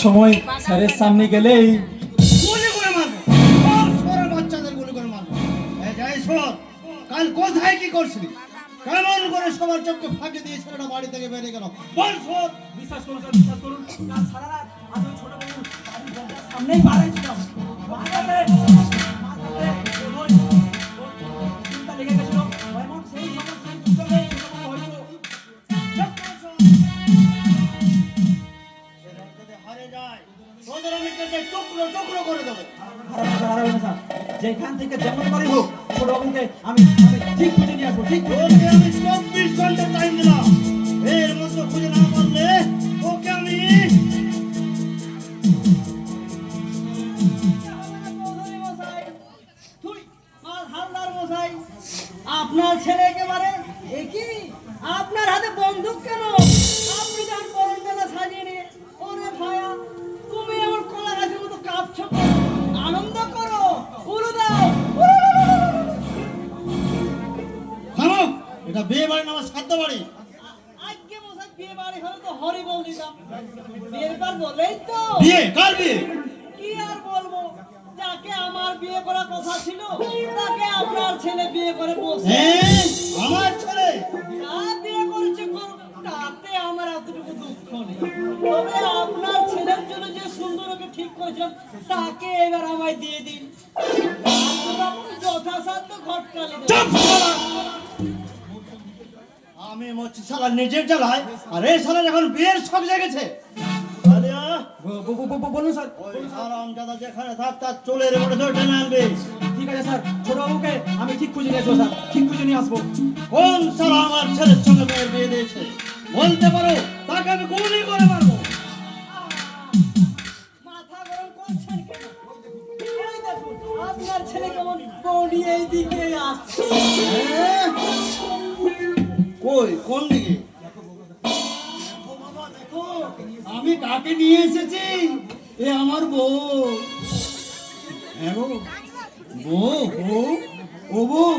সময় স্যারের সামনে গেলেই গুলি করে মারবো। সরের বাচ্চাদের গুলি করে মারবো। এই যাই সর, কাল কোথায় কি করছিলি? কেমন করে সবার চোখকে ফাঁকি দিয়ে ছেলেটা বাড়ি থেকে বেরিয়ে গেল? বল সর। বিশ্বাস করুন স্যার, বিশ্বাস করুন, কাল সারা রাত আমি ওই ছোট বাবুর বাড়ির দরজার সামনেই দাঁড়িয়েছিলাম। মাথাতে ওই চিন্তা লেগে গেছিল, এমন সেই সময় সেই সুযোগে এরকম হয়তো। এরা যদি হারে যায়, তোদের আমি কেটে টুকরো টুকরো করে দেবো। যেখান থেকে যেমন করে হোক ছোট বাবুকে আমি ঠিক খুঁজে নিয়ে আসবো। ঠিক ওকে আমি 24 ঘন্টা টাইম দিলাম, এর মধ্যে খুঁজে না পারলে ওকে আমি আপনার ছেলে একেবারে একই, আপনার হাতে বন্দুক কেন? আপনি যখন করমডালা সাজিয়ে নিয়ে, ওরে ভায়া তুমি আমার কলা গাছের মতো কাঁপছো কেন? আনন্দ করো, উড়ো দাও। থামো। এটা বিয়ে বাড়ি না আমার শ্রাদ্ধ বাড়ি। আজকে মশাই বিয়ে বাড়ি হলে তো হরি বল দিতাম, বিয়ের পর বলেই তো। বিয়ে কার বিয়ে? কি আর বলবো, যাকে আমার বিয়ে করার কথা ছিল তাকে আপনার ছেলে বিয়ে করে বসে। আমার ছেলে তা বিয়ে করেছে করুক, তাতে আমার এতটুকু দুঃখ নেই। তবে আপনার ছেলের জন্য যে সুন্দরকে ঠিক করেছিলাম তাকে এবার আমায় দিয়ে দিন, যথাসাধ্য ঘটকালি দেব। চুপ শালা! আমি মরছি শালা নিজের জ্বালায়, আর এই শালা এখন বিয়ের সব জেগেছে। আলিয়া, বলুন স্যার। ওই হারামজাদা যেখানে থাক তার চুলের উপরে ধরে টেনে আনবি। ঠিক আছে স্যার, ছোট বাবুকে আমি ঠিক খুঁজে নিয়ে আসবো স্যার, ঠিক খুঁজে নিয়ে আসবো। কোন শালা আমার ছেলের সঙ্গে মেয়ের বিয়ে দিয়েছে বলতে পারো, তাকে আমি গুলি করে মারবো। মাথা গরম করছেন কেন? ওই দেখুন, আপনার ছেলে কেমন বডি এই দিকে আসছে। কই কোন দিকে? আমি কাকে নিয়ে এসেছি? এ আমার বউ। হ্যাঁ গো, বউ বউ, ও বউ,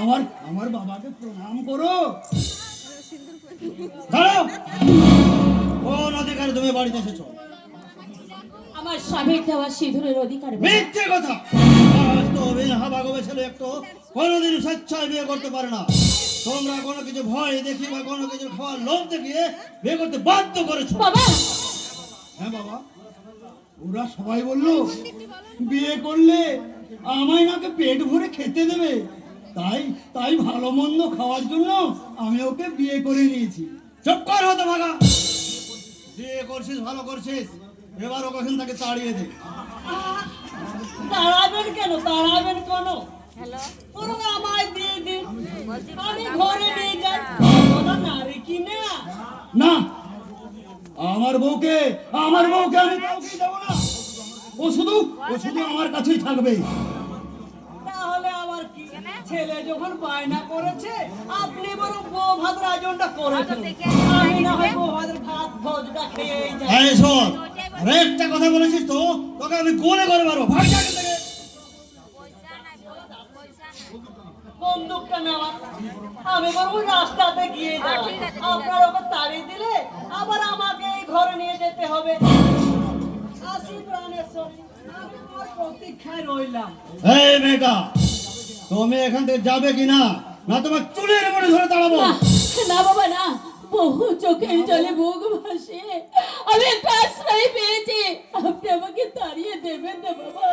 আমার আমার বাবাকে প্রণাম করো। দাঁড়াও, কোন অধিকারে তুমি বাড়িতে এসেছো? আমার স্বামীর দেওয়া সিঁদুরের অধিকার। মিথ্যে কথা। আজ তো হাবাগোবে ছেলে একটু কোনোদিন স্বেচ্ছায় বিয়ে করতে পারে না। তোমরা কোনো কিছু ভয় দেখিয়ে বা কোনো কিছু খাওয়ার লোভ দেখিয়ে বিয়ে করতে বাধ্য করেছো। বাবা, হ্যাঁ বাবা, ওরা সবাই বললো বিয়ে করলে আমায় নাকি পেট ভরে খেতে দেবে, তাই তাই ভালো মন্দ খাওয়ার জন্য আমি ওকে বিয়ে করে নিয়েছি। চুপ কর হতো ভাগা। বিয়ে করছিস ভালো করছিস, এবার ওকে ওখান থেকে তাড়িয়ে দে। দাঁড়াবেন কেন, দাঁড়াবেন কেন? ওরা আমায় দিয়ে দিন, আমি ঘরে নিয়ে যাই। কথা নারী কি না? না, আমার বউকে আমি কাউকে দেবো না। ও শুধু আমার কাছেই থাকবে। তাহলে আবার কি, ছেলে যখন বায়না করেছে আপনি বরং বউ ভাতের আয়োজনটা করে ফেলুন। আমি না হয় বউ ভাতের ভাত ভোজটা খেয়েই যাই। এই শোন, আর একটা কথা বলেছিস তো, তোকে আমি গোলে করে মারবো। ভাগ যা এখান থেকে। বন্দুকটা নেওয়া, আমি বরং রাস্তাতে গিয়ে যাই। আপনার ওকে তাড়িয়ে দিলে আবার আমাকে এই ঘরে নিয়ে যেতে হবে। আসি প্রাণেশ্বর, আমি তোমার প্রতীক্ষায় রইলাম। এই মেয়েটা, তুমি এখান থেকে যাবে কি না, না তোমার চুলের উপরে ধরে দাঁড়াবো? না না বাবা না, বহু চোখের জলে বুক ভাসে আমি একটা আশ্রয় পেয়েছি, আপনি আমাকে তাড়িয়ে দেবেন না বাবা।